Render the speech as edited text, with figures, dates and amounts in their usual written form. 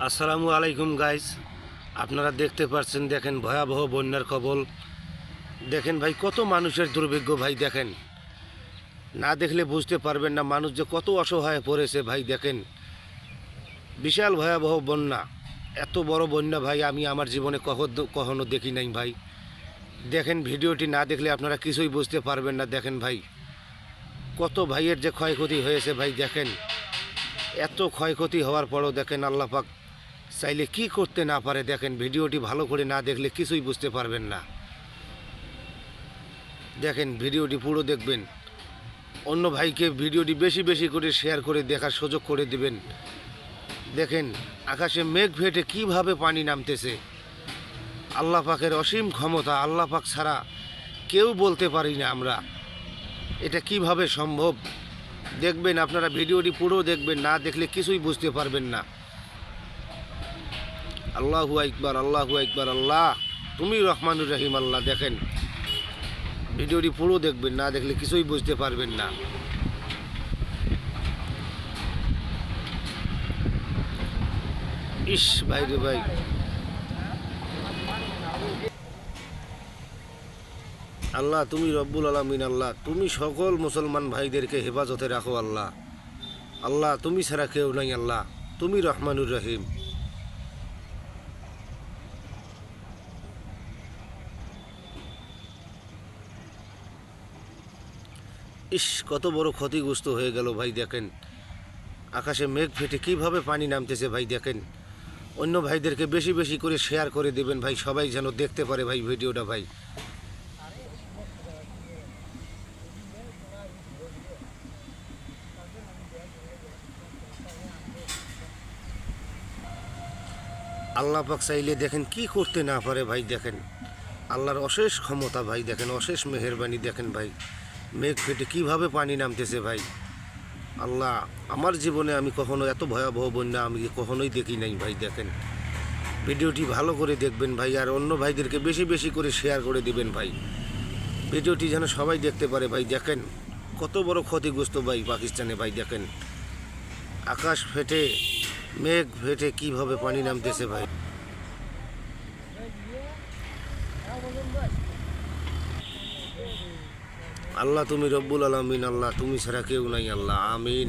আসসালামু আলাইকুম গাইস, আপনারা দেখতে পাচ্ছেন, দেখেন ভয়াবহ বন্যার কবল। দেখেন ভাই, কত মানুষের দুর্ভাগ্য ভাই। দেখেন, না দেখলে বুঝতে পারবেন না মানুষ যে কত অসহায় পড়েছে ভাই। দেখেন, বিশাল ভয়াবহ বন্যা। এত বড় বন্যা ভাই আমি আমার জীবনে কখনো দেখি নাই ভাই। দেখেন, ভিডিওটি না দেখলে আপনারা কিছুই বুঝতে পারবেন না। দেখেন ভাই, কত ভাইয়ের যে ক্ষয়ক্ষতি হয়েছে ভাই। দেখেন, এত ক্ষয়ক্ষতি হওয়ার পরও দেখেন আল্লাহ পাক চাইলে কি করতে না পারে। দেখেন, ভিডিওটি ভালো করে না দেখলে কিছুই বুঝতে পারবেন না। দেখেন, ভিডিওটি পুরো দেখবেন। অন্য ভাইকে ভিডিওটি বেশি বেশি করে শেয়ার করে দেখার সুযোগ করে দিবেন। দেখেন, আকাশে মেঘ ফেটে কিভাবে পানি নামতেছে। আল্লাহ পাকের অসীম ক্ষমতা। আল্লাহ পাক ছাড়া কেউ বলতে পারি না আমরা এটা কিভাবে সম্ভব। দেখবেন, আপনারা ভিডিওটি পুরো দেখবেন, না দেখলে কিছুই বুঝতে পারবেন না। আল্লাহু আকবার, আল্লাহু আকবার। আল্লাহ তুমি রহমানুর রহিম। আল্লাহ, দেখেন, ভিডিওটি পুরো দেখবেন, না দেখলে কিছুই বুঝতে পারবেন না। ইস ভাই রে ভাই, আল্লাহ তুমি রব্বুল আলামিন। আল্লাহ তুমি সকল মুসলমান ভাইদেরকে হেফাজতে রাখো। আল্লাহ, আল্লাহ তুমি ছাড়া কেউ নাই। আল্লাহ তুমি রহমানুর রহিম। ইস, কত বড় ক্ষতিগ্রস্ত হয়ে গেল ভাই। দেখেন, আকাশে মেঘ ফেটে কিভাবে পানি নামতেছে ভাই। দেখেন, অন্য ভাইদেরকে বেশি বেশি করে শেয়ার করে দেবেন ভাই, সবাই যেন দেখতে পারে ভাই ভিডিওটা ভাই। আল্লাহ পাক চাইলে দেখেন কি করতে না পারে ভাই। দেখেন, আল্লাহর অশেষ ক্ষমতা ভাই। দেখেন, অশেষ মেহেরবানি। দেখেন ভাই, মেঘ ফেটে কিভাবে পানি নামতেছে ভাই। আল্লাহ, আমার জীবনে আমি কখনো এত ভয়াবহ বন্যা আমি কখনোই দেখি নাই ভাই। দেখেন, ভিডিওটি ভালো করে দেখবেন ভাই, আর অন্য ভাইদেরকে বেশি বেশি করে শেয়ার করে দিবেন ভাই, ভিডিওটি যেন সবাই দেখতে পারে ভাই। দেখেন, কত বড় ক্ষতিগ্রস্ত ভাই পাকিস্তানে ভাই। দেখেন, আকাশ ফেটে মেঘ ফেটে কিভাবে পানি নামতেছে ভাই। আল্লাহ তুমি রব্বুল আলামিন। আল্লাহ তুমি ছাড়া কেউ নাই। আল্লাহ আমিন।